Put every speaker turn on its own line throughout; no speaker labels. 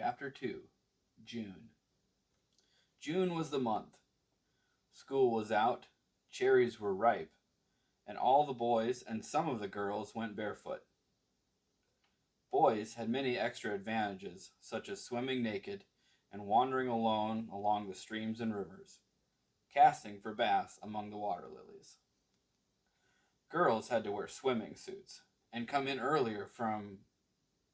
Chapter 2. June. June was the month. School was out, cherries were ripe, and all the boys and some of the girls went barefoot. Boys had many extra advantages, such as swimming naked and wandering alone along the streams and rivers, casting for bass among the water lilies. Girls had to wear swimming suits and come in earlier from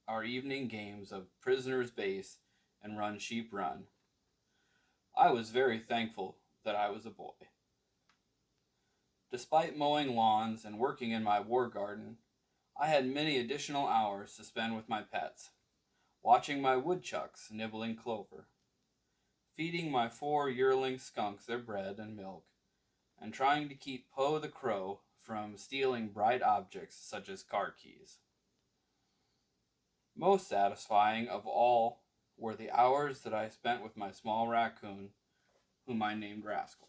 our evening games of Prisoner's Base and Run Sheep Run. I was very thankful that I was a boy. Despite mowing lawns and working in my war garden, I had many additional hours to spend with my pets, watching my woodchucks nibbling clover, feeding my 4 yearling skunks their bread and milk, and trying to keep Po the crow from stealing bright objects such as car keys. Most satisfying of all were the hours that I spent with my small raccoon, whom I named Rascal.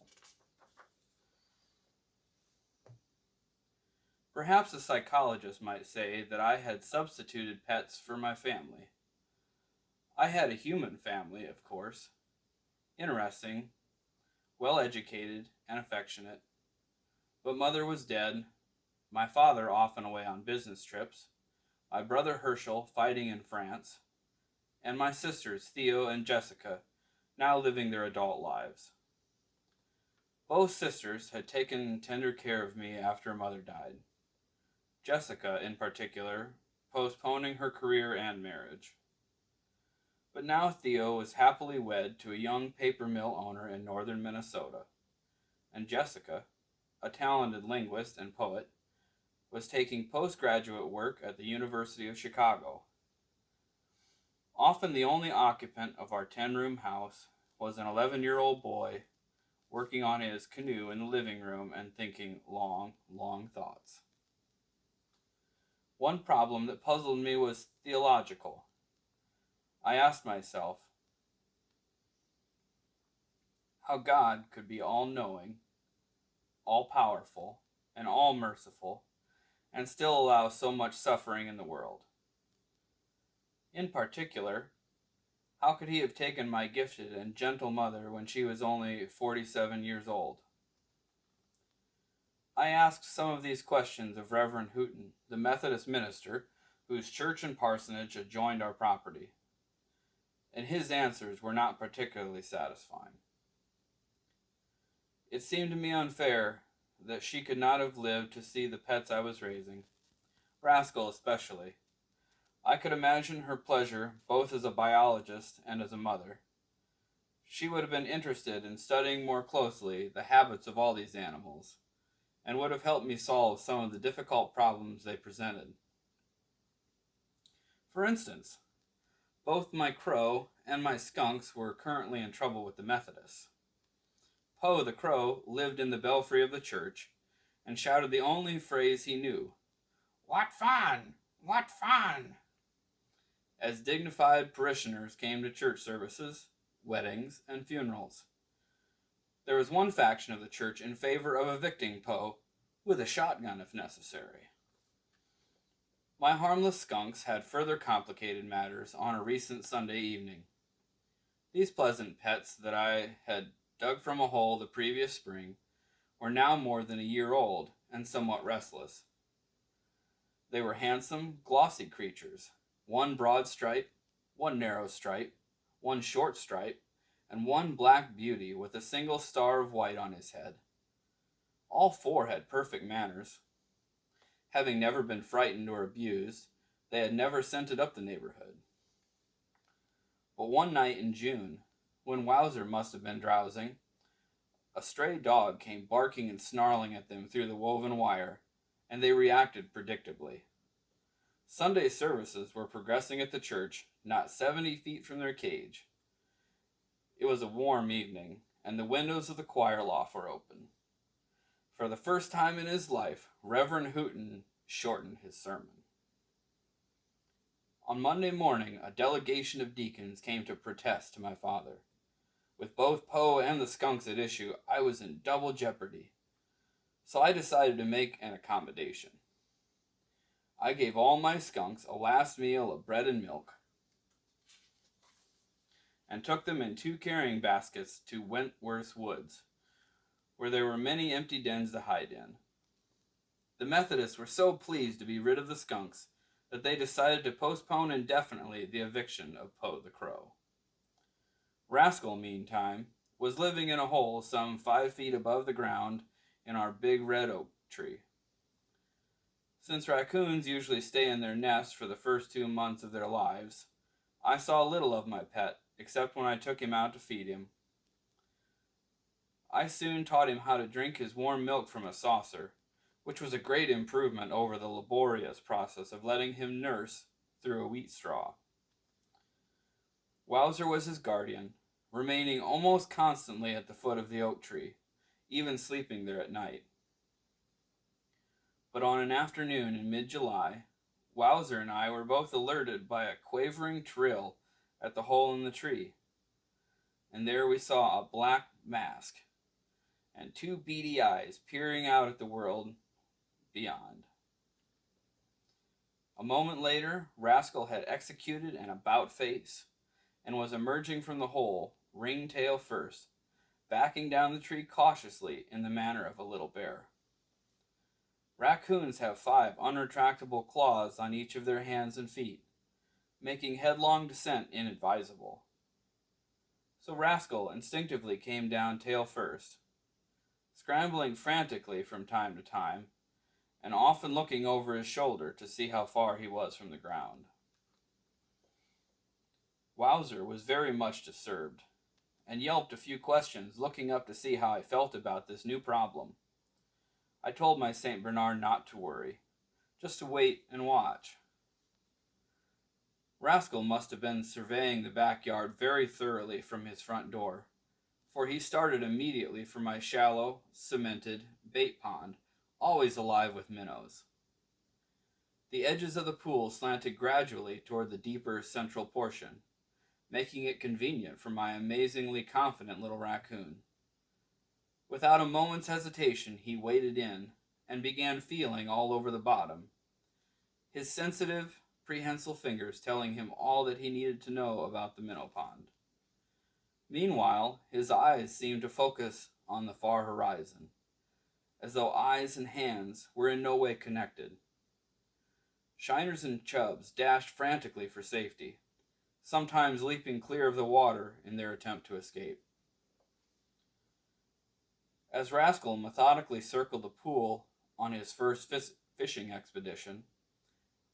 Perhaps a psychologist might say that I had substituted pets for my family. I had a human family, of course, interesting, well-educated, and affectionate, but mother was dead, my father often away on business trips, my brother Herschel fighting in France, and my sisters Theo and Jessica now living their adult lives. Both sisters had taken tender care of me after mother died. Jessica, in particular, postponing her career and marriage. But now Theo was happily wed to a young paper mill owner in northern Minnesota, and Jessica, a talented linguist and poet, was taking postgraduate work at the University of Chicago. Often the only occupant of our 10-room house was an 11-year-old boy working on his canoe in the living room and thinking long, long thoughts. One problem that puzzled me was theological. I asked myself how God could be all-knowing, all-powerful, and all-merciful, and still allow so much suffering in the world. In particular, how could he have taken my gifted and gentle mother when she was only 47 years old? I asked some of these questions of Reverend Hooton, the Methodist minister whose church and parsonage adjoined our property, and his answers were not particularly satisfying. It seemed to me unfair that she could not have lived to see the pets I was raising, Rascal especially. I could imagine her pleasure both as a biologist and as a mother. She would have been interested in studying more closely the habits of all these animals, and would have helped me solve some of the difficult problems they presented. For instance, both my crow and my skunks were currently in trouble with the Methodists. Po the crow lived in the belfry of the church and shouted the only phrase he knew, "What fun! What fun!" as dignified parishioners came to church services, weddings, and funerals. There was one faction of the church in favor of evicting Po, with a shotgun if necessary. My harmless skunks had further complicated matters on a recent Sunday evening. These pleasant pets that I had dug from a hole the previous spring were now more than a year old and somewhat restless. They were handsome, glossy creatures, one broad stripe, one narrow stripe, one short stripe, and one black beauty with a single star of white on his head. All 4 had perfect manners. Having never been frightened or abused, they had never scented up the neighborhood. But one night in June, when Wowzer must have been drowsing, a stray dog came barking and snarling at them through the woven wire, and they reacted predictably. Sunday services were progressing at the church, not 70 feet from their cage. It was a warm evening, and the windows of the choir loft were open. For the first time in his life, Reverend Hooton shortened his sermon. On Monday morning, a delegation of deacons came to protest to my father. With both Po and the skunks at issue, I was in double jeopardy. So I decided to make an accommodation. I gave all my skunks a last meal of bread and milk. and took them in 2 carrying baskets to Wentworth's woods, where there were many empty dens to hide in. The Methodists were so pleased to be rid of the skunks that they decided to postpone indefinitely the eviction of Po the Crow. Rascal, meantime, was living in a hole some 5 feet above the ground in our big red oak tree. Since raccoons usually stay in their nests for the first 2 months of their lives, I saw little of my pet, except when I took him out to feed him. I soon taught him how to drink his warm milk from a saucer, which was a great improvement over the laborious process of letting him nurse through a wheat straw. Wowzer was his guardian, remaining almost constantly at the foot of the oak tree, even sleeping there at night. But on an afternoon in mid-July, Wowzer and I were both alerted by a quavering trill at the hole in the tree, and there we saw a black mask and 2 beady eyes peering out at the world beyond. A moment later, Rascal had executed an about-face and was emerging from the hole, ring-tail first, backing down the tree cautiously in the manner of a little bear. Raccoons have 5 unretractable claws on each of their hands and feet, making headlong descent inadvisable. So Rascal instinctively came down tail first, scrambling frantically from time to time, and often looking over his shoulder to see how far he was from the ground. Wowzer was very much disturbed, and yelped a few questions, looking up to see how I felt about this new problem. I told my St. Bernard not to worry, just to wait and watch. Rascal must have been surveying the backyard very thoroughly from his front door, for he started immediately for my shallow, cemented bait pond, always alive with minnows. The edges of the pool slanted gradually toward the deeper central portion, making it convenient for my amazingly confident little raccoon. Without a moment's hesitation, he waded in and began feeling all over the bottom, his sensitive, prehensile fingers telling him all that he needed to know about the minnow pond. Meanwhile, his eyes seemed to focus on the far horizon, as though eyes and hands were in no way connected. Shiners and chubs dashed frantically for safety, sometimes leaping clear of the water in their attempt to escape. As Rascal methodically circled the pool on his first fishing expedition,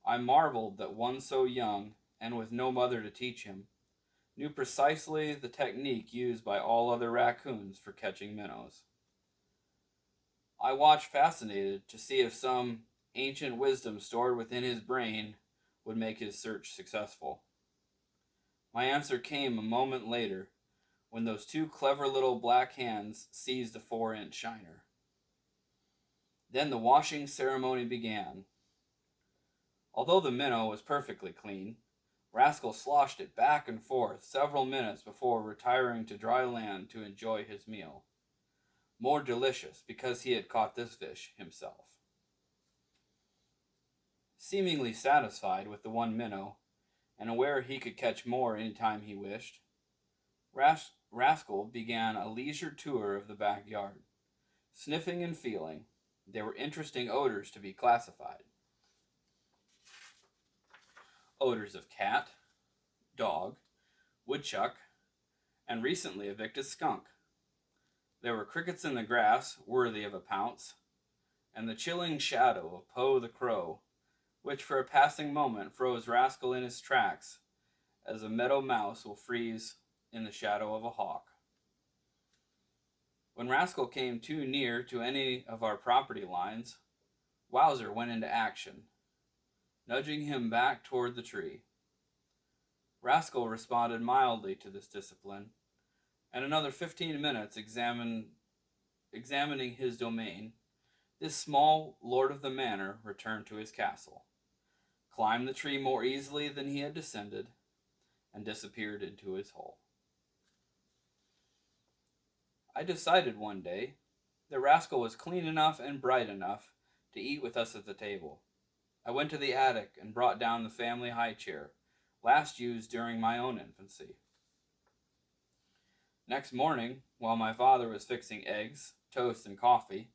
I marveled that one so young, and with no mother to teach him, knew precisely the technique used by all other raccoons for catching minnows. I watched fascinated to see if some ancient wisdom stored within his brain would make his search successful. My answer came a moment later, when those 2 clever little black hands seized a 4-inch shiner. Then the washing ceremony began. Although the minnow was perfectly clean, Rascal sloshed it back and forth several minutes before retiring to dry land to enjoy his meal. More delicious because he had caught this fish himself. Seemingly satisfied with the 1 minnow, and aware he could catch more any time he wished, Rascal began a leisure tour of the backyard, sniffing and feeling. There were interesting odors to be classified. Odors of cat, dog, woodchuck, and recently evicted skunk. There were crickets in the grass, worthy of a pounce, and the chilling shadow of Po the Crow, which for a passing moment froze Rascal in his tracks, as a meadow mouse will freeze in the shadow of a hawk. When Rascal came too near to any of our property lines, Wowzer went into action, nudging him back toward the tree. Rascal responded mildly to this discipline, and another 15 minutes examining his domain, this small lord of the manor returned to his castle, climbed the tree more easily than he had descended, and disappeared into his hole. I decided one day that Rascal was clean enough and bright enough to eat with us at the table. I went to the attic and brought down the family high chair, last used during my own infancy. Next morning, while my father was fixing eggs, toast, and coffee,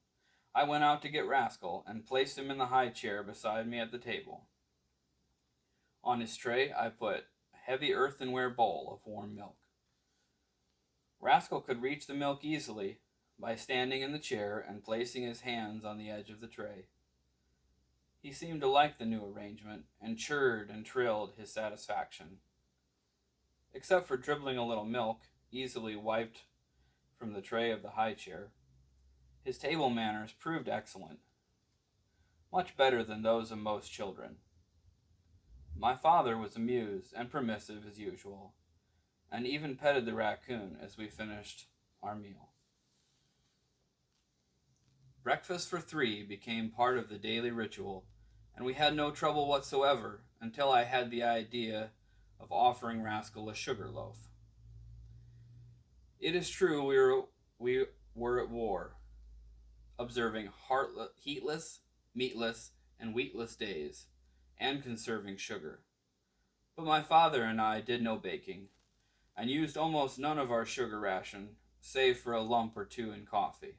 I went out to get Rascal and placed him in the high chair beside me at the table. On his tray, I put a heavy earthenware bowl of warm milk. Rascal could reach the milk easily by standing in the chair and placing his hands on the edge of the tray. He seemed to like the new arrangement and chirred and trilled his satisfaction. Except for dribbling a little milk, easily wiped from the tray of the high chair, his table manners proved excellent, much better than those of most children. My father was amused and permissive as usual, and even petted the raccoon as we finished our meal. Breakfast for three became part of the daily ritual, and we had no trouble whatsoever until I had the idea of offering Rascal a sugar loaf. It is true we were at war, observing heatless, meatless, and wheatless days, and conserving sugar. But my father and I did no baking, and used almost none of our sugar ration, save for a lump or two in coffee.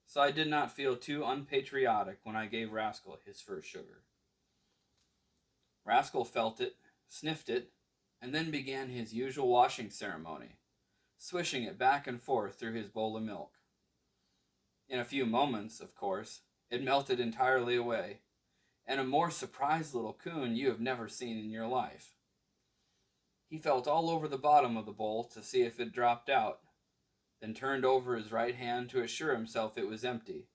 So I did not feel too unpatriotic when I gave Rascal his first sugar. Rascal felt it, sniffed it, and then began his usual washing ceremony, swishing it back and forth through his bowl of milk. In a few moments, of course, it melted entirely away, and a more surprised little coon you have never seen in your life. He felt all over the bottom of the bowl to see if it dropped out, then turned over his right hand to assure himself it was empty,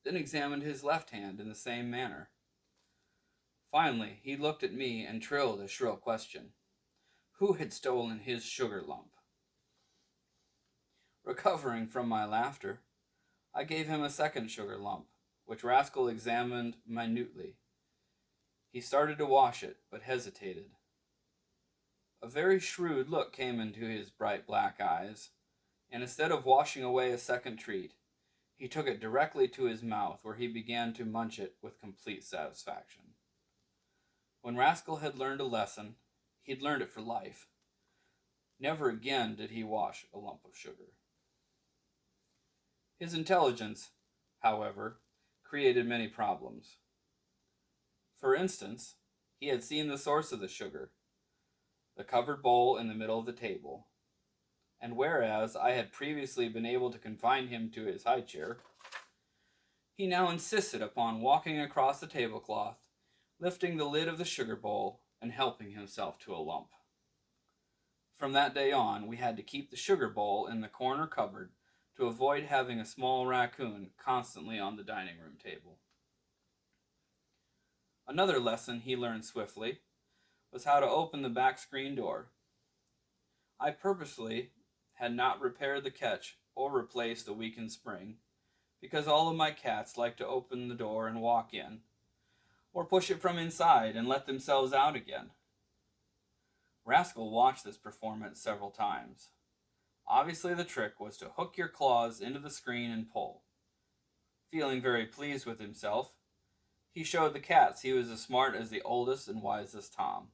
then examined his left hand in the same manner. Finally, he looked at me and trilled a shrill question. Who had stolen his sugar lump? Recovering from my laughter, I gave him a second sugar lump, which Rascal examined minutely. He started to wash it, but hesitated. A very shrewd look came into his bright black eyes, and instead of washing away a second treat, he took it directly to his mouth, where he began to munch it with complete satisfaction. When Rascal had learned a lesson, he'd learned it for life. Never again did he wash a lump of sugar. His intelligence, however, created many problems. For instance, he had seen the source of the sugar, the covered bowl in the middle of the table, and whereas I had previously been able to confine him to his high chair, he now insisted upon walking across the tablecloth, lifting the lid of the sugar bowl, and helping himself to a lump. From that day on, we had to keep the sugar bowl in the corner cupboard to avoid having a small raccoon constantly on the dining room table. Another lesson he learned swiftly was how to open the back screen door. I purposely had not repaired the catch or replaced the weakened spring, because all of my cats like to open the door and walk in, or push it from inside and let themselves out again. Rascal watched this performance several times. Obviously, the trick was to hook your claws into the screen and pull. Feeling very pleased with himself, he showed the cats he was as smart as the oldest and wisest Tom.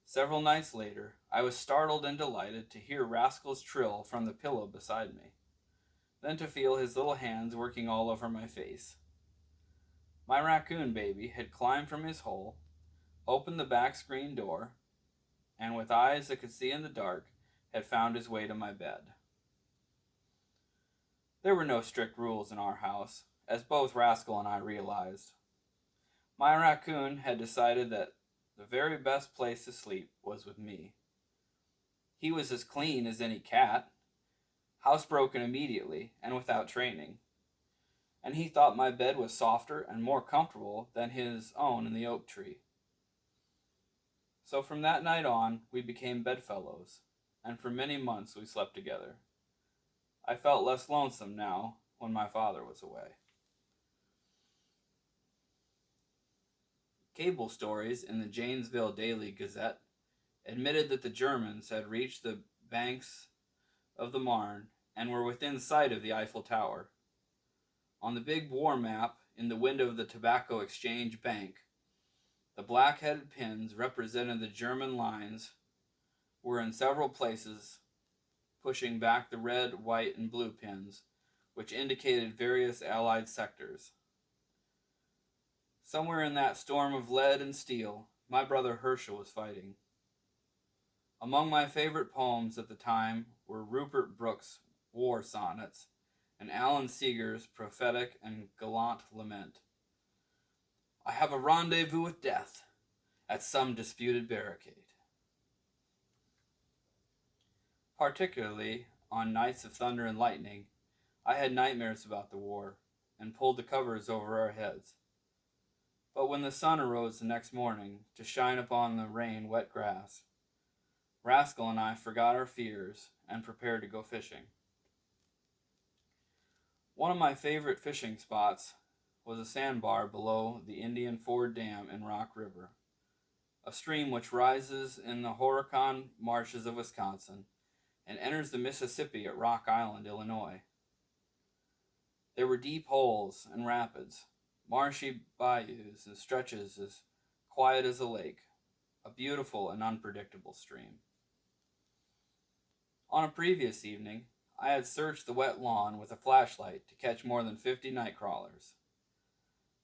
Several nights later, I was startled and delighted to hear Rascal's trill from the pillow beside me, then to feel his little hands working all over my face. My raccoon baby had climbed from his hole, opened the back screen door, and with eyes that could see in the dark, had found his way to my bed. There were no strict rules in our house, as both Rascal and I realized. My raccoon had decided that the very best place to sleep was with me. He was as clean as any cat, housebroken immediately and without training, and he thought my bed was softer and more comfortable than his own in the oak tree. So from that night on, we became bedfellows, and for many months we slept together. I felt less lonesome now when my father was away. Cable stories in the Janesville Daily Gazette admitted that the Germans had reached the banks of the Marne and were within sight of the Eiffel Tower. On the big war map in the window of the Tobacco Exchange Bank, the black-headed pins representing the German lines were in several places pushing back the red, white, and blue pins, which indicated various Allied sectors. Somewhere in that storm of lead and steel, my brother Herschel was fighting. Among my favorite poems at the time were Rupert Brooke's War Sonnets and Alan Seeger's prophetic and gallant lament. I have a rendezvous with death at some disputed barricade. Particularly on nights of thunder and lightning, I had nightmares about the war and pulled the covers over our heads. But when the sun arose the next morning to shine upon the rain-wet grass, Rascal and I forgot our fears and prepared to go fishing. One of my favorite fishing spots was a sandbar below the Indian Ford Dam in Rock River, a stream which rises in the Horicon marshes of Wisconsin and enters the Mississippi at Rock Island, Illinois. There were deep holes and rapids, marshy bayous, and stretches as quiet as a lake, a beautiful and unpredictable stream. On a previous evening, I had searched the wet lawn with a flashlight to catch more than 50 night crawlers.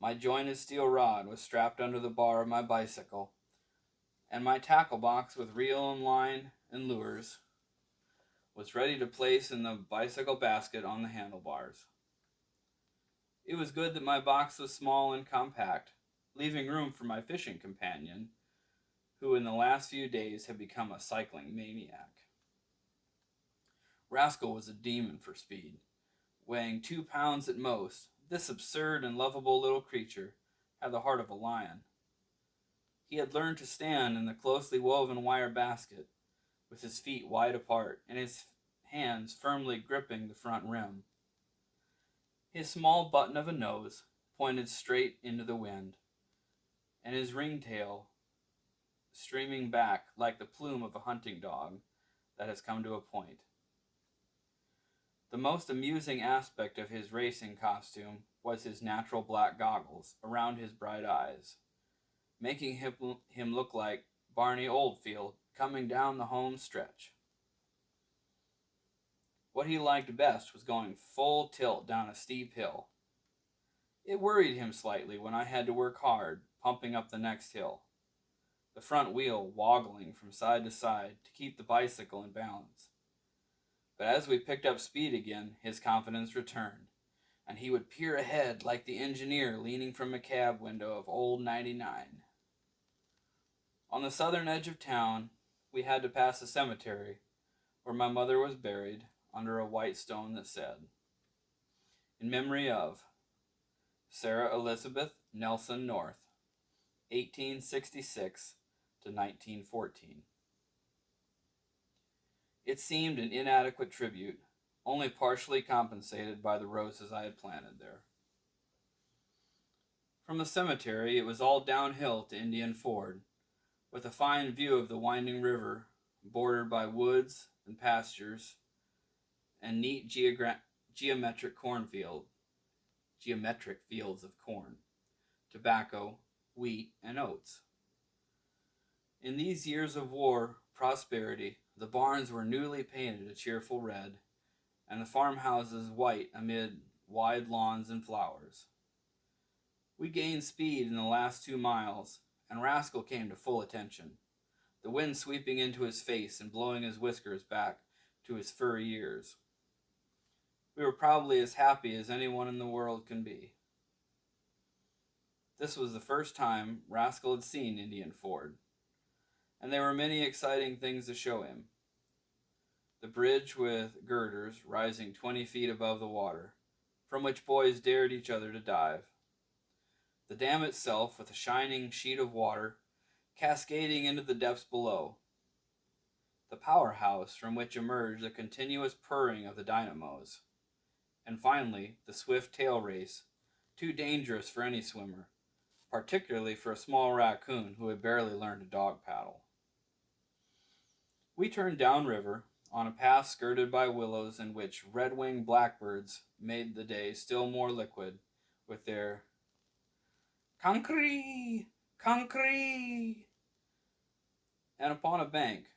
My jointed steel rod was strapped under the bar of my bicycle, and my tackle box with reel and line and lures was ready to place in the bicycle basket on the handlebars. It was good that my box was small and compact, leaving room for my fishing companion, who in the last few days had become a cycling maniac. Rascal was a demon for speed. Weighing 2 pounds at most, this absurd and lovable little creature had the heart of a lion. He had learned to stand in the closely woven wire basket, with his feet wide apart and his hands firmly gripping the front rim. His small button of a nose pointed straight into the wind, and his ringtail streaming back like the plume of a hunting dog that has come to a point. The most amusing aspect of his racing costume was his natural black goggles around his bright eyes, making him look like Barney Oldfield coming down the home stretch. What he liked best was going full tilt down a steep hill. It worried him slightly when I had to work hard, pumping up the next hill, the front wheel woggling from side to side to keep the bicycle in balance. But as we picked up speed again, his confidence returned, and he would peer ahead like the engineer leaning from a cab window of old 99. On the southern edge of town, we had to pass a cemetery where my mother was buried under a white stone that said, "In memory of Sarah Elizabeth Nelson North, 1866 to 1914. It seemed an inadequate tribute, only partially compensated by the roses I had planted there. From the cemetery, it was all downhill to Indian Ford, with a fine view of the winding river, bordered by woods and pastures, and neat geometric fields of corn, tobacco, wheat, and oats. In these years of war prosperity, the barns were newly painted a cheerful red, and the farmhouses white amid wide lawns and flowers. We gained speed in the last 2 miles, and Rascal came to full attention, the wind sweeping into his face and blowing his whiskers back to his furry ears. We were probably as happy as anyone in the world can be. This was the first time Rascal had seen Indian Ford, and there were many exciting things to show him. The bridge with girders rising 20 feet above the water, from which boys dared each other to dive. The dam itself with a shining sheet of water cascading into the depths below. The powerhouse from which emerged the continuous purring of the dynamos. And finally, the swift tail race, too dangerous for any swimmer, particularly for a small raccoon who had barely learned to dog paddle. We turned downriver on a path skirted by willows in which red-winged blackbirds made the day still more liquid with their "Concree! Concree!" And upon a bank,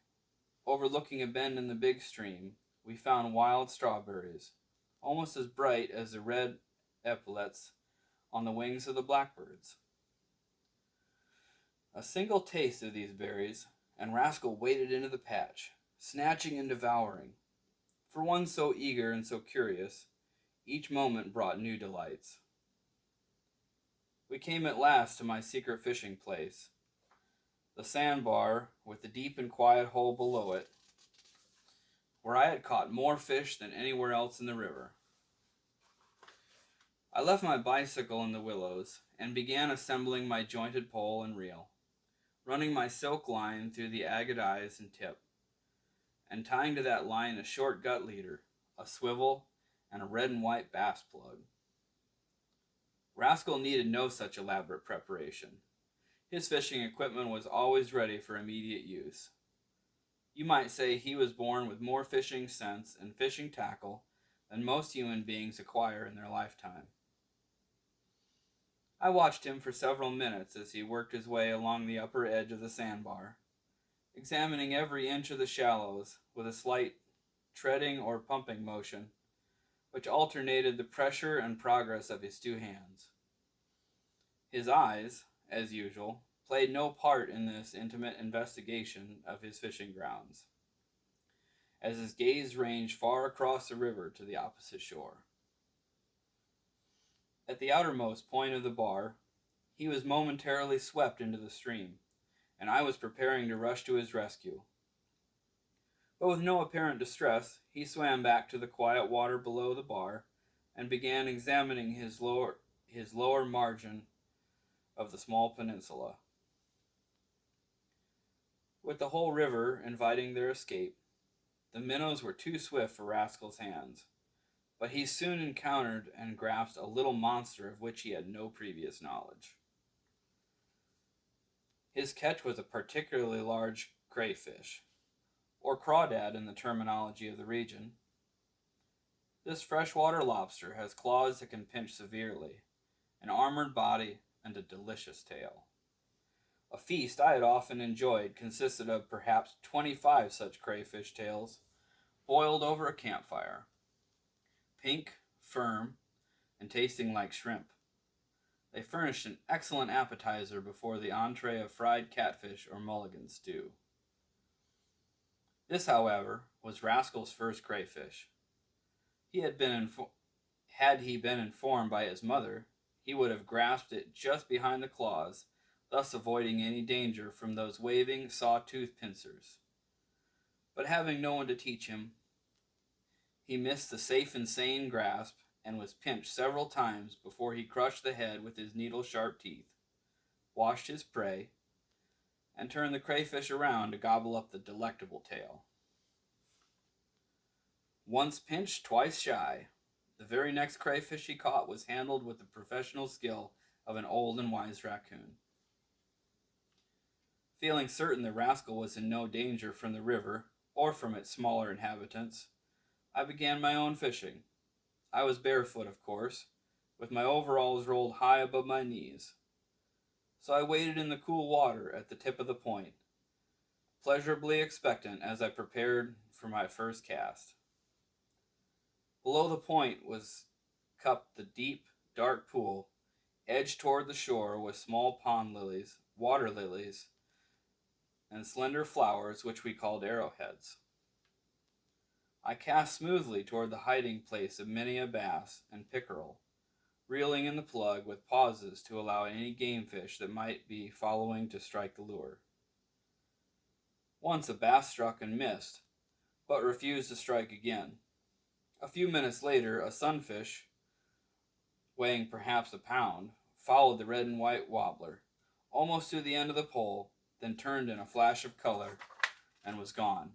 overlooking a bend in the big stream, we found wild strawberries, almost as bright as the red epaulets on the wings of the blackbirds. A single taste of these berries, and Rascal waded into the patch, snatching and devouring. For one so eager and so curious, each moment brought new delights. We came at last to my secret fishing place, the sandbar with the deep and quiet hole below it, where I had caught more fish than anywhere else in the river. I left my bicycle in the willows and began assembling my jointed pole and reel, running my silk line through the agate eyes and tip, and tying to that line a short gut leader, a swivel, and a red and white bass plug. Rascal needed no such elaborate preparation. His fishing equipment was always ready for immediate use. You might say he was born with more fishing sense and fishing tackle than most human beings acquire in their lifetime. I watched him for several minutes as he worked his way along the upper edge of the sandbar, examining every inch of the shallows with a slight treading or pumping motion, which alternated the pressure and progress of his two hands. His eyes, as usual, played no part in this intimate investigation of his fishing grounds, as his gaze ranged far across the river to the opposite shore. At the outermost point of the bar, he was momentarily swept into the stream, and I was preparing to rush to his rescue. But with no apparent distress, he swam back to the quiet water below the bar and began examining his lower margin of the small peninsula. With the whole river inviting their escape, the minnows were too swift for Rascal's hands, but he soon encountered and grasped a little monster of which he had no previous knowledge. His catch was a particularly large crayfish, or crawdad in the terminology of the region. This freshwater lobster has claws that can pinch severely, an armored body, and a delicious tail. A feast I had often enjoyed consisted of perhaps 25 such crayfish tails, boiled over a campfire, pink, firm, and tasting like shrimp. They furnished an excellent appetizer before the entree of fried catfish or mulligan stew. This, however, was Rascal's first crayfish. Had he been informed by his mother, he would have grasped it just behind the claws, thus avoiding any danger from those waving, saw-toothed pincers. But having no one to teach him, he missed the safe and sane grasp and was pinched several times before he crushed the head with his needle-sharp teeth, washed his prey, and turned the crayfish around to gobble up the delectable tail. Once pinched, twice shy, the very next crayfish he caught was handled with the professional skill of an old and wise raccoon. Feeling certain the Rascal was in no danger from the river or from its smaller inhabitants, I began my own fishing. I was barefoot, of course, with my overalls rolled high above my knees. So I waded in the cool water at the tip of the point, pleasurably expectant as I prepared for my first cast. Below the point was cupped the deep, dark pool, edged toward the shore with small pond lilies, water lilies, and slender flowers which we called arrowheads. I cast smoothly toward the hiding place of many a bass and pickerel, reeling in the plug with pauses to allow any game fish that might be following to strike the lure. Once a bass struck and missed, but refused to strike again. A few minutes later, a sunfish, weighing perhaps a pound, followed the red and white wobbler, almost to the end of the pole, then turned in a flash of color and was gone.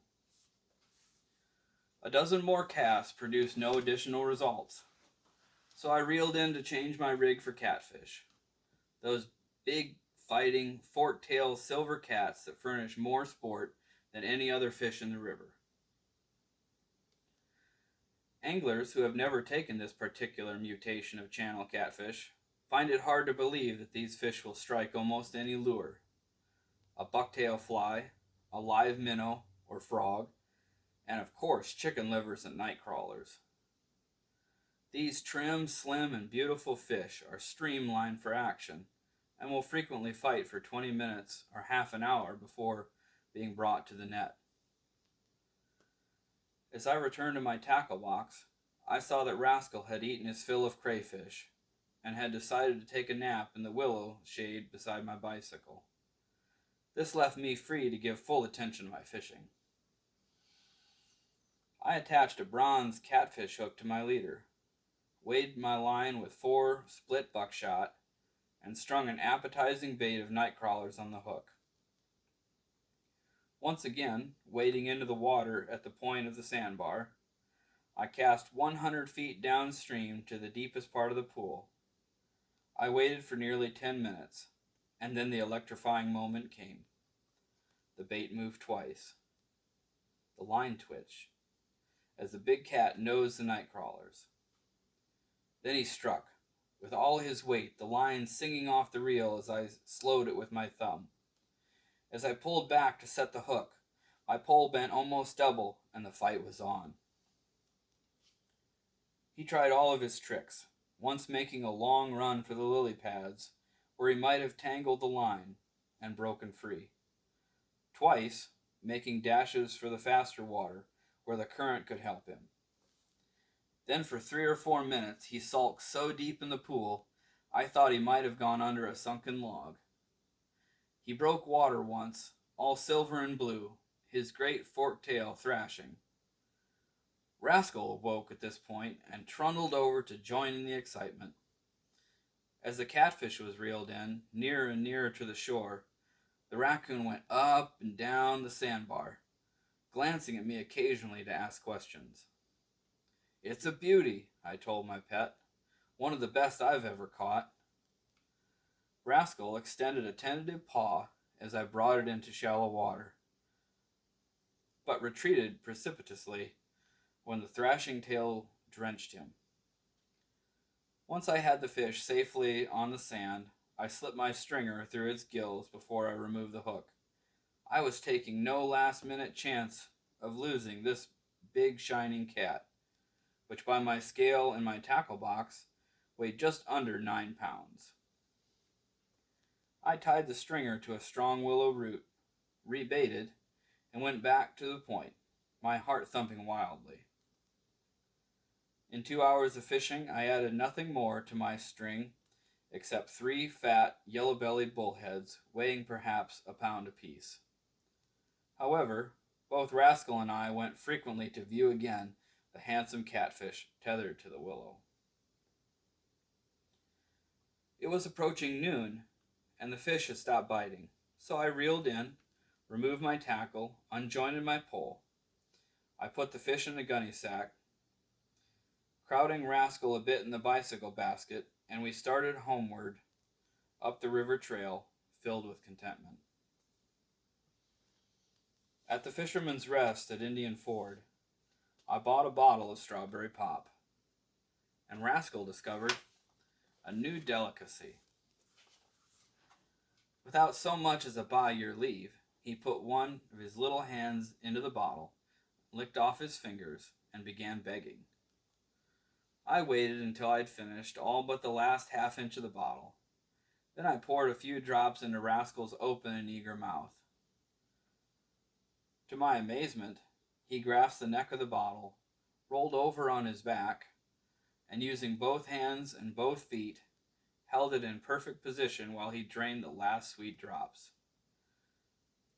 A dozen more casts produced no additional results, so I reeled in to change my rig for catfish, those big, fighting, fork-tailed silver cats that furnish more sport than any other fish in the river. Anglers who have never taken this particular mutation of channel catfish find it hard to believe that these fish will strike almost any lure. A bucktail fly, a live minnow or frog, and of course chicken livers and night crawlers. These trim, slim, and beautiful fish are streamlined for action and will frequently fight for 20 minutes or half an hour before being brought to the net. As I returned to my tackle box, I saw that Rascal had eaten his fill of crayfish and had decided to take a nap in the willow shade beside my bicycle. This left me free to give full attention to my fishing. I attached a bronze catfish hook to my leader, weighed my line with 4 split buckshot, and strung an appetizing bait of night crawlers on the hook. Once again, wading into the water at the point of the sandbar, I cast 100 feet downstream to the deepest part of the pool. I waited for nearly 10 minutes, and then the electrifying moment came. The bait moved twice. The line twitched as the big cat nosed the night crawlers. Then he struck, with all his weight, the line singing off the reel as I slowed it with my thumb. As I pulled back to set the hook, my pole bent almost double, and the fight was on. He tried all of his tricks, once making a long run for the lily pads, where he might have tangled the line and broken free. Twice, making dashes for the faster water, where the current could help him. Then for 3 or 4 minutes he sulked so deep in the pool, I thought he might have gone under a sunken log. He broke water once, all silver and blue, his great forked tail thrashing. Rascal awoke at this point and trundled over to join in the excitement. As the catfish was reeled in, nearer and nearer to the shore, the raccoon went up and down the sandbar, glancing at me occasionally to ask questions. "It's a beauty," I told my pet. "One of the best I've ever caught." Rascal extended a tentative paw as I brought it into shallow water, but retreated precipitously when the thrashing tail drenched him. Once I had the fish safely on the sand, I slipped my stringer through its gills before I removed the hook. I was taking no last-minute chance of losing this big shining cat, which by my scale in my tackle box weighed just under 9 pounds. I tied the stringer to a strong willow root, rebaited, and went back to the point, my heart thumping wildly. In 2 hours of fishing, I added nothing more to my string except 3 fat, yellow-bellied bullheads weighing perhaps a pound apiece. However, both Rascal and I went frequently to view again the handsome catfish tethered to the willow. It was approaching noon, and the fish had stopped biting, so I reeled in, removed my tackle, unjointed my pole. I put the fish in the gunny sack, crowding Rascal a bit in the bicycle basket, and we started homeward up the river trail, filled with contentment. At the Fisherman's Rest at Indian Ford, I bought a bottle of strawberry pop, and Rascal discovered a new delicacy. Without so much as a by your leave, he put one of his little hands into the bottle, licked off his fingers, and began begging. I waited until I'd finished all but the last half-inch of the bottle. Then I poured a few drops into Rascal's open and eager mouth. To my amazement, he grasped the neck of the bottle, rolled over on his back, and using both hands and both feet, held it in perfect position while he drained the last sweet drops.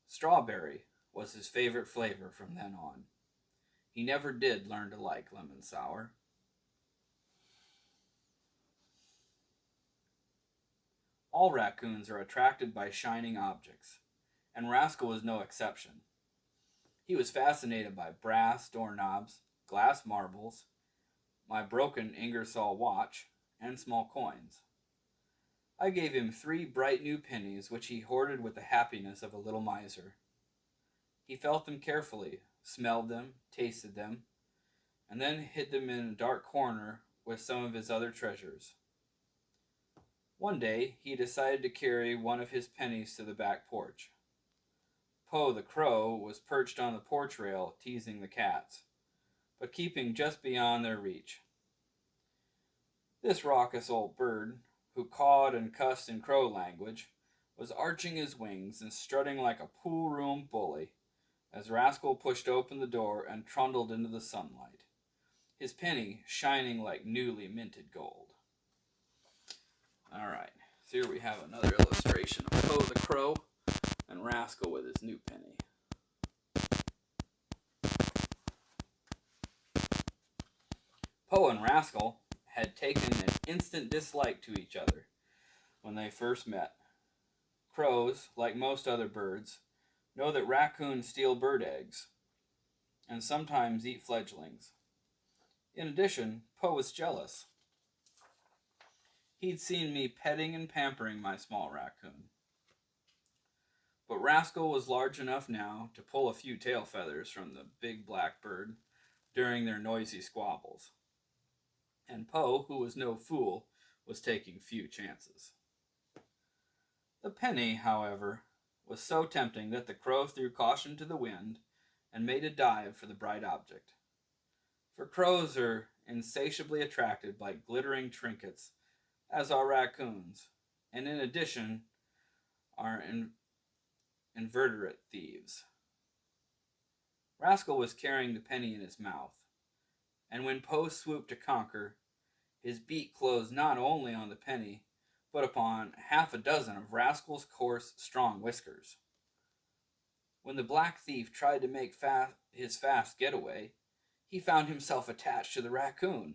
Strawberry was his favorite flavor from then on. He never did learn to like lemon sour. All raccoons are attracted by shining objects, and Rascal was no exception. He was fascinated by brass doorknobs, glass marbles, my broken Ingersoll watch, and small coins. I gave him 3 bright new pennies, which he hoarded with the happiness of a little miser. He felt them carefully, smelled them, tasted them, and then hid them in a dark corner with some of his other treasures. One day, he decided to carry one of his pennies to the back porch. Poe the crow was perched on the porch rail, teasing the cats, but keeping just beyond their reach. This raucous old bird, who cawed and cussed in crow language, was arching his wings and strutting like a pool room bully as Rascal pushed open the door and trundled into the sunlight, his penny shining like newly minted gold. All right, so here we have another illustration of Poe the crow and Rascal with his new penny. Poe and Rascal had taken an instant dislike to each other when they first met. Crows, like most other birds, know that raccoons steal bird eggs and sometimes eat fledglings. In addition, Poe was jealous. He'd seen me petting and pampering my small raccoon. But Rascal was large enough now to pull a few tail feathers from the big black bird during their noisy squabbles. And Poe, who was no fool, was taking few chances. The penny, however, was so tempting that the crow threw caution to the wind and made a dive for the bright object. For crows are insatiably attracted by glittering trinkets, as are raccoons, and in addition are inveterate thieves. Rascal was carrying the penny in his mouth, and when Poe swooped to conquer, his beak closed not only on the penny, but upon half a dozen of Rascal's coarse, strong whiskers. When the black thief tried to make his fast getaway, he found himself attached to the raccoon,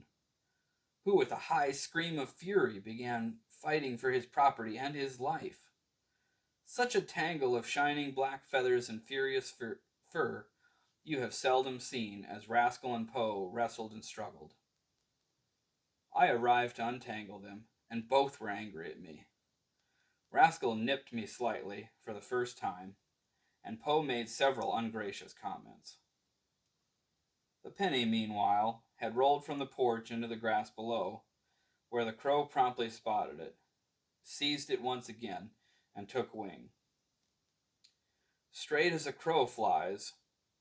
who with a high scream of fury began fighting for his property and his life. Such a tangle of shining black feathers and furious fur you have seldom seen as Rascal and Poe wrestled and struggled. I arrived to untangle them, and both were angry at me. Rascal nipped me slightly for the first time, and Poe made several ungracious comments. The penny, meanwhile, had rolled from the porch into the grass below, where the crow promptly spotted it, seized it once again, and took wing. Straight as a crow flies,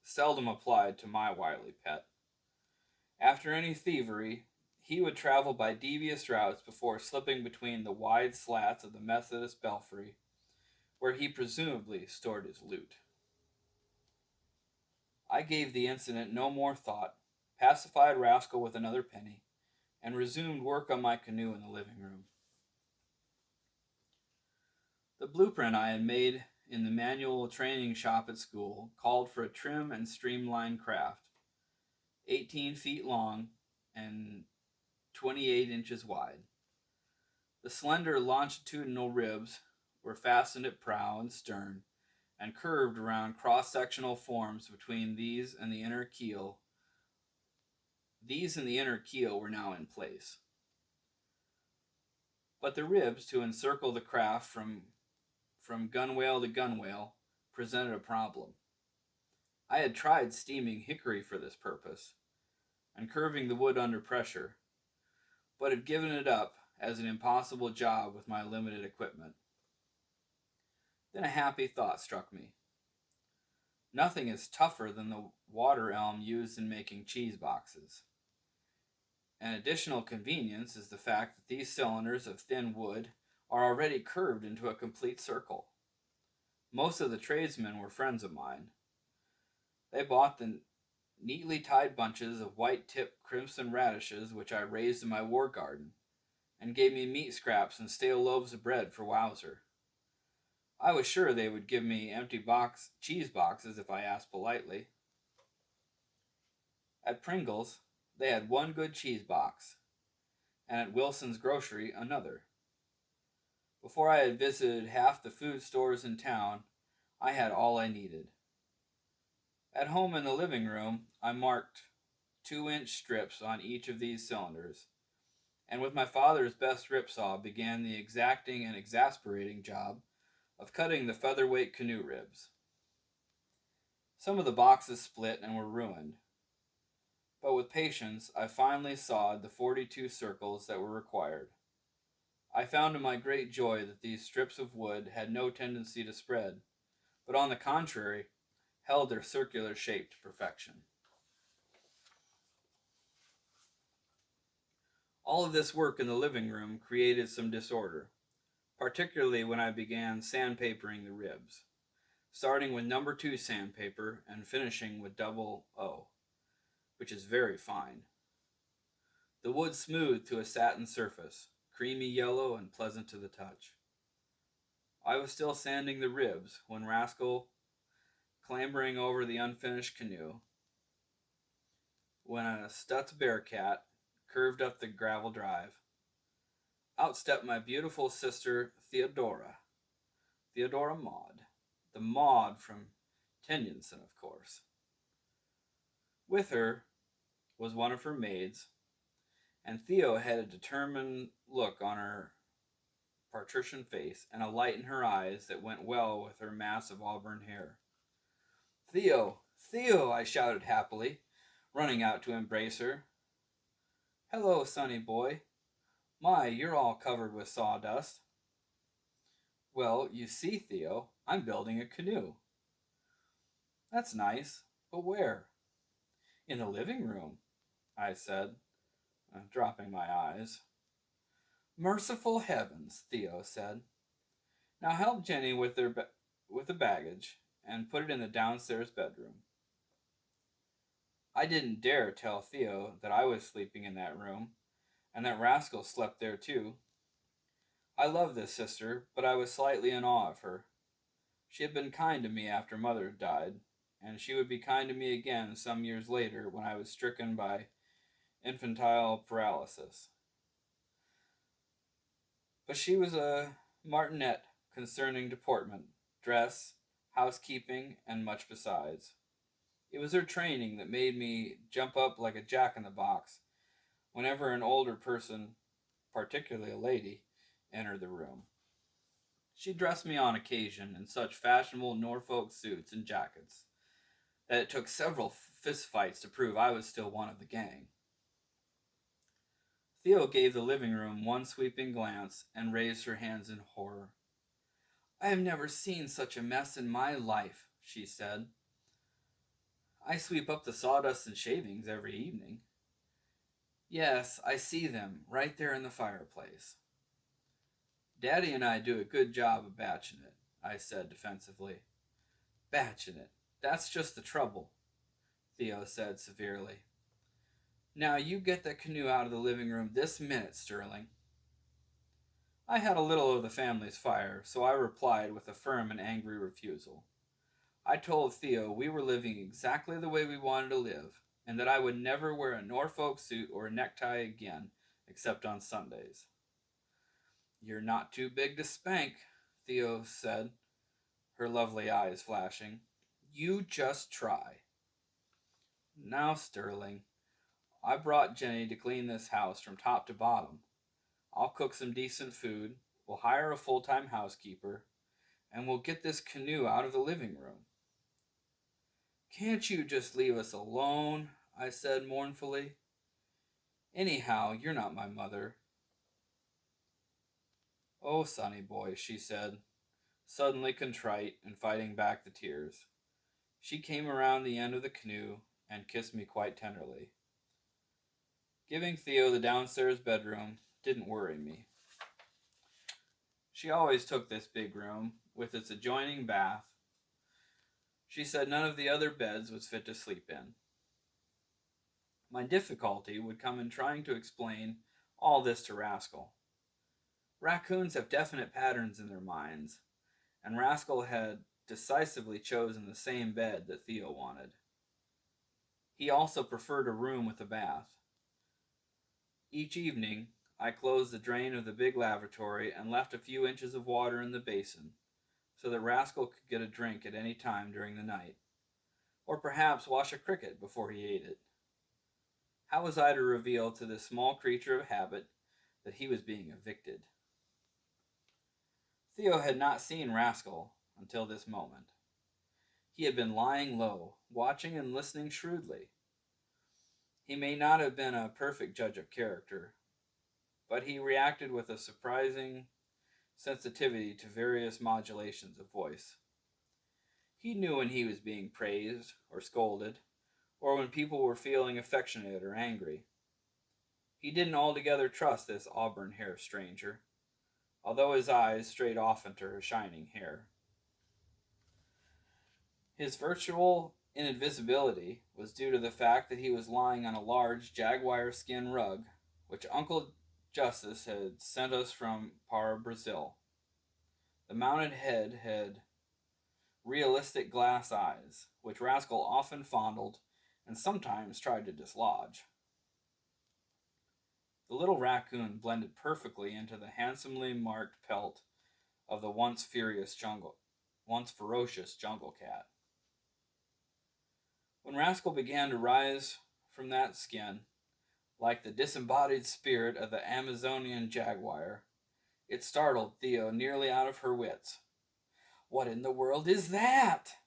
seldom applied to my wily pet. After any thievery, he would travel by devious routes before slipping between the wide slats of the Methodist belfry, where he presumably stored his loot. I gave the incident no more thought, pacified Rascal with another penny, and resumed work on my canoe in the living room. The blueprint I had made in the manual training shop at school called for a trim and streamlined craft, 18 feet long and 28 inches wide. The slender longitudinal ribs were fastened at prow and stern and curved around cross-sectional forms between these and the inner keel. These and the inner keel were now in place. But the ribs to encircle the craft from gunwale to gunwale presented a problem. I had tried steaming hickory for this purpose and curving the wood under pressure, but had given it up as an impossible job with my limited equipment. Then a happy thought struck me. Nothing is tougher than the water elm used in making cheese boxes. An additional convenience is the fact that these cylinders of thin wood are already curved into a complete circle. Most of the tradesmen were friends of mine. They bought the neatly tied bunches of white-tipped crimson radishes which I raised in my war garden, and gave me meat scraps and stale loaves of bread for Wowzer. I was sure they would give me empty cheese boxes if I asked politely. At Pringle's, they had one good cheese box, and at Wilson's grocery another. Before I had visited half the food stores in town, I had all I needed. At home in the living room, I marked 2-inch strips on each of these cylinders, and with my father's best ripsaw began the exacting and exasperating job of cutting the featherweight canoe ribs. Some of the boxes split and were ruined, but with patience I finally sawed the 42 circles that were required. I found to my great joy that these strips of wood had no tendency to spread, but on the contrary, held their circular shape to perfection. All of this work in the living room created some disorder, particularly when I began sandpapering the ribs, starting with number 2 sandpaper and finishing with double O, which is very fine. The wood smoothed to a satin surface, creamy yellow and pleasant to the touch. I was still sanding the ribs when Rascal, clambering over the unfinished canoe, when a Stutz Bearcat curved up the gravel drive. Out stepped my beautiful sister Theodora Maud, the Maud from Tennyson, of course. With her was one of her maids, and Theo had a determined look on her patrician face and a light in her eyes that went well with her mass of auburn hair. "Theo! Theo!" I shouted happily, running out to embrace her. "Hello, sonny boy. My, you're all covered with sawdust." "Well, you see, Theo, I'm building a canoe." "That's nice, but where?" "In the living room," I said, dropping my eyes. "Merciful heavens," Theo said. "Now help Jenny with with the baggage and put it in the downstairs bedroom." I didn't dare tell Theo that I was sleeping in that room and that Rascal slept there too. I loved this sister, but I was slightly in awe of her. She had been kind to me after Mother died, and she would be kind to me again some years later when I was stricken by infantile paralysis. But she was a martinet concerning deportment, dress, housekeeping, and much besides. It was her training that made me jump up like a jack-in-the-box whenever an older person, particularly a lady, entered the room. She dressed me on occasion in such fashionable Norfolk suits and jackets that it took several fistfights to prove I was still one of the gang. Theo gave the living room one sweeping glance and raised her hands in horror. "I have never seen such a mess in my life," she said. "I sweep up the sawdust and shavings every evening." "Yes, I see them, right there in the fireplace." "Daddy and I do a good job of batching it," I said defensively. "Batching it, that's just the trouble," Theo said severely. "Now you get that canoe out of the living room this minute, Sterling." I had a little of the family's fire, so I replied with a firm and angry refusal. I told Theo we were living exactly the way we wanted to live, and that I would never wear a Norfolk suit or a necktie again, except on Sundays. "You're not too big to spank," Theo said, her lovely eyes flashing. "You just try." "Now, Sterling, I brought Jenny to clean this house from top to bottom. I'll cook some decent food, we'll hire a full-time housekeeper, and we'll get this canoe out of the living room." "Can't you just leave us alone?" I said mournfully. "Anyhow, you're not my mother." "Oh, sonny boy," she said, suddenly contrite and fighting back the tears. She came around the end of the canoe and kissed me quite tenderly. Giving Theo the downstairs bedroom didn't worry me. She always took this big room, with its adjoining bath. She said none of the other beds was fit to sleep in. My difficulty would come in trying to explain all this to Rascal. Raccoons have definite patterns in their minds, and Rascal had decisively chosen the same bed that Theo wanted. He also preferred a room with a bath. Each evening, I closed the drain of the big lavatory and left a few inches of water in the basin, so that Rascal could get a drink at any time during the night, or perhaps wash a cricket before he ate it. How was I to reveal to this small creature of habit that he was being evicted? Theo had not seen Rascal until this moment. He had been lying low, watching and listening shrewdly. He may not have been a perfect judge of character, but he reacted with a surprising sensitivity to various modulations of voice. He knew when he was being praised or scolded, or when people were feeling affectionate or angry. He didn't altogether trust this auburn-haired stranger, although his eyes strayed often to her shining hair. His virtual invisibility was due to the fact that he was lying on a large jaguar skin rug, which Uncle Justice had sent us from Para, Brazil. The mounted head had realistic glass eyes, which Rascal often fondled and sometimes tried to dislodge. The little raccoon blended perfectly into the handsomely marked pelt of the once ferocious jungle cat. When Rascal began to rise from that skin, like the disembodied spirit of the Amazonian jaguar, it startled Theo nearly out of her wits. "What in the world is that?"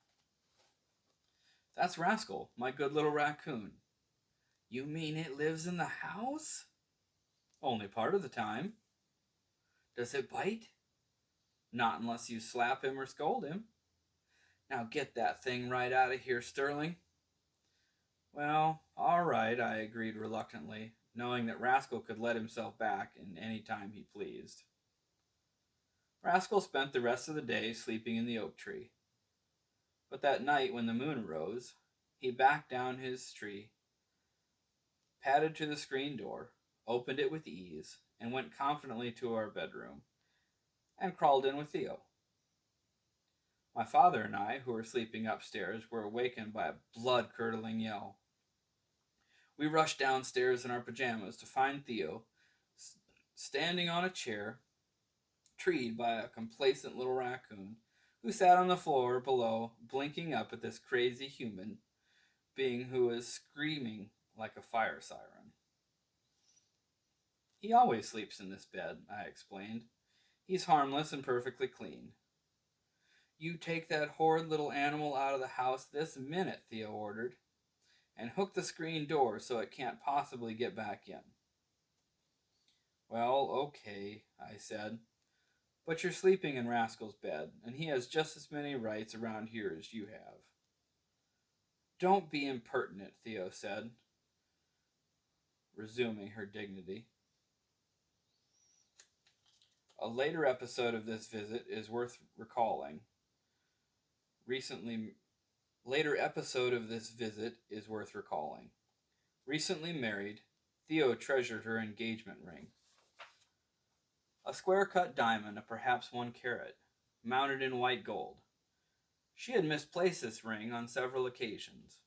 "That's Rascal, my good little raccoon." "You mean it lives in the house?" "Only part of the time." "Does it bite?" "Not unless you slap him or scold him." "Now get that thing right out of here, Sterling." "Well, all right," I agreed reluctantly, knowing that Rascal could let himself back in any time he pleased. Rascal spent the rest of the day sleeping in the oak tree. But that night, when the moon rose, he backed down his tree, padded to the screen door, opened it with ease, and went confidently to our bedroom, and crawled in with Theo. My father and I, who were sleeping upstairs, were awakened by a blood-curdling yell. We rushed downstairs in our pajamas to find Theo standing on a chair, treed by a complacent little raccoon, who sat on the floor below, blinking up at this crazy human being who was screaming like a fire siren. "He always sleeps in this bed," I explained. "He's harmless and perfectly clean." "You take that horrid little animal out of the house this minute," Theo ordered, "and hook the screen door so it can't possibly get back in." "Well, okay," I said, "but you're sleeping in Rascal's bed, and he has just as many rights around here as you have." "Don't be impertinent," Theo said, resuming her dignity. A later episode of this visit is worth recalling. Recently married, Theo treasured her engagement ring. A square-cut diamond of perhaps 1 carat, mounted in white gold. She had misplaced this ring on several occasions.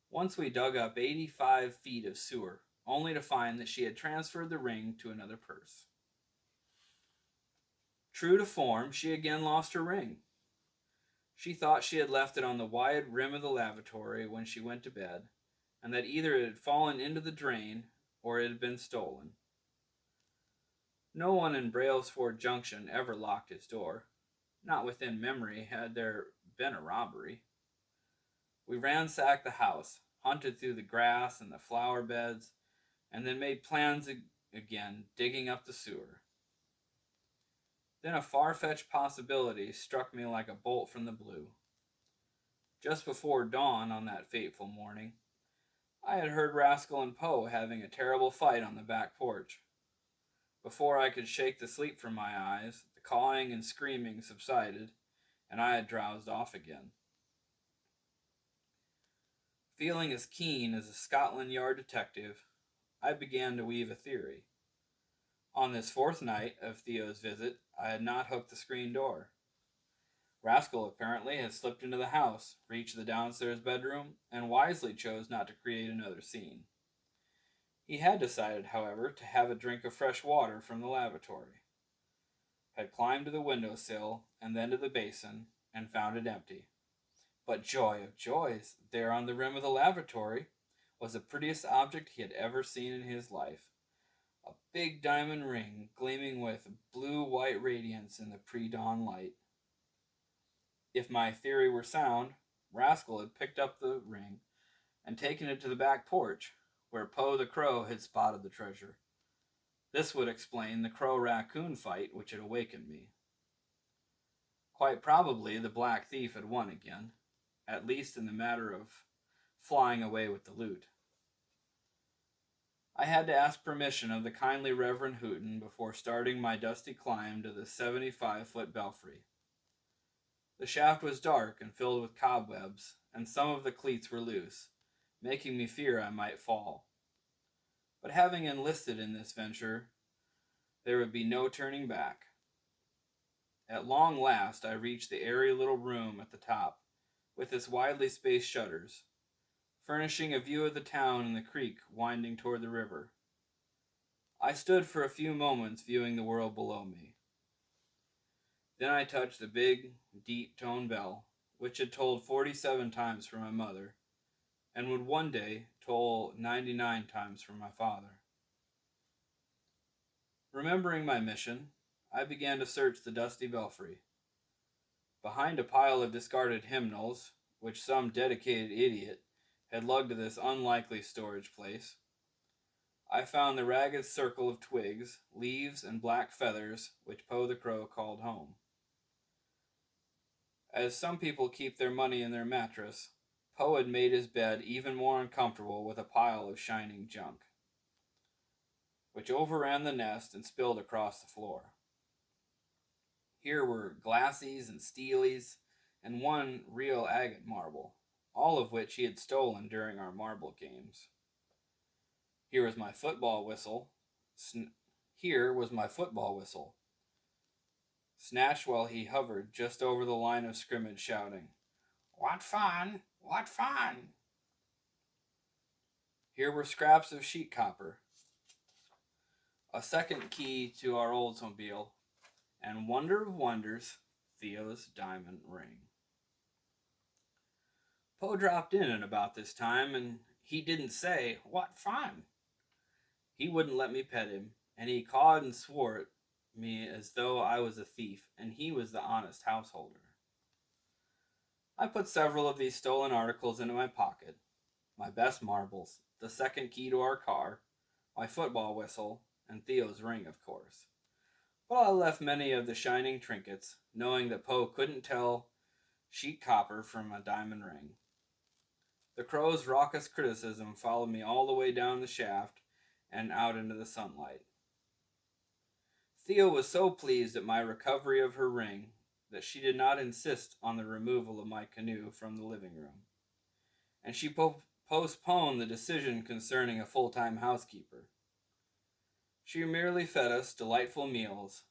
Once we dug up 85 feet of sewer, only to find that she had transferred the ring to another purse. True to form, she again lost her ring. She thought she had left it on the wide rim of the lavatory when she went to bed, and that either it had fallen into the drain or it had been stolen. No one in Brailsford Junction ever locked his door. Not within memory had there been a robbery. We ransacked the house, hunted through the grass and the flower beds, and then made plans again, digging up the sewer. Then a far-fetched possibility struck me like a bolt from the blue. Just before dawn on that fateful morning, I had heard Rascal and Poe having a terrible fight on the back porch. Before I could shake the sleep from my eyes, the cawing and screaming subsided, and I had drowsed off again. Feeling as keen as a Scotland Yard detective, I began to weave a theory. On this 4th night of Theo's visit, I had not hooked the screen door. Rascal apparently had slipped into the house, reached the downstairs bedroom, and wisely chose not to create another scene. He had decided, however, to have a drink of fresh water from the lavatory. Had climbed to the windowsill, and then to the basin, and found it empty. But joy of joys, there on the rim of the lavatory was the prettiest object he had ever seen in his life. A big diamond ring gleaming with blue-white radiance in the pre-dawn light. If my theory were sound, Rascal had picked up the ring and taken it to the back porch, where Poe the Crow had spotted the treasure. This would explain the crow-raccoon fight which had awakened me. Quite probably the Black Thief had won again, at least in the matter of flying away with the loot. I had to ask permission of the kindly Reverend Hooton before starting my dusty climb to the 75-foot belfry. The shaft was dark and filled with cobwebs, and some of the cleats were loose, making me fear I might fall. But having enlisted in this venture, there would be no turning back. At long last I reached the airy little room at the top, with its widely spaced shutters, furnishing a view of the town and the creek winding toward the river. I stood for a few moments viewing the world below me. Then I touched the big, deep-toned bell, which had tolled 47 times for my mother, and would one day toll 99 times for my father. Remembering my mission, I began to search the dusty belfry. Behind a pile of discarded hymnals, which some dedicated idiot had lugged to this unlikely storage place, I found the ragged circle of twigs, leaves, and black feathers which Po the Crow called home. As some people keep their money in their mattress, Po had made his bed even more uncomfortable with a pile of shining junk, which overran the nest and spilled across the floor. Here were glassies and steelies, and one real agate marble, all of which he had stolen during our marble games. Here was my football whistle. Here was my football whistle, snatched while he hovered just over the line of scrimmage, shouting, "What fun! What fun!" Here were scraps of sheet copper, a second key to our Oldsmobile, and wonder of wonders, Theo's diamond ring. Po dropped in at about this time, and he didn't say, "What fun!" He wouldn't let me pet him, and he cawed and swore at me as though I was a thief, and he was the honest householder. I put several of these stolen articles into my pocket, my best marbles, the second key to our car, my football whistle, and Theo's ring, of course. But I left many of the shining trinkets, knowing that Po couldn't tell sheet copper from a diamond ring. The crow's raucous criticism followed me all the way down the shaft and out into the sunlight. Theo was so pleased at my recovery of her ring that she did not insist on the removal of my canoe from the living room, and she postponed the decision concerning a full-time housekeeper. She merely fed us delightful meals,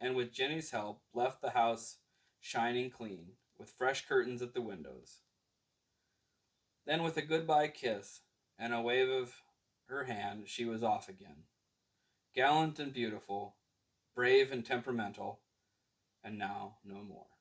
and with Jenny's help left the house shining clean, with fresh curtains at the windows. Then with a goodbye kiss and a wave of her hand, she was off again, gallant and beautiful, brave and temperamental, and now no more.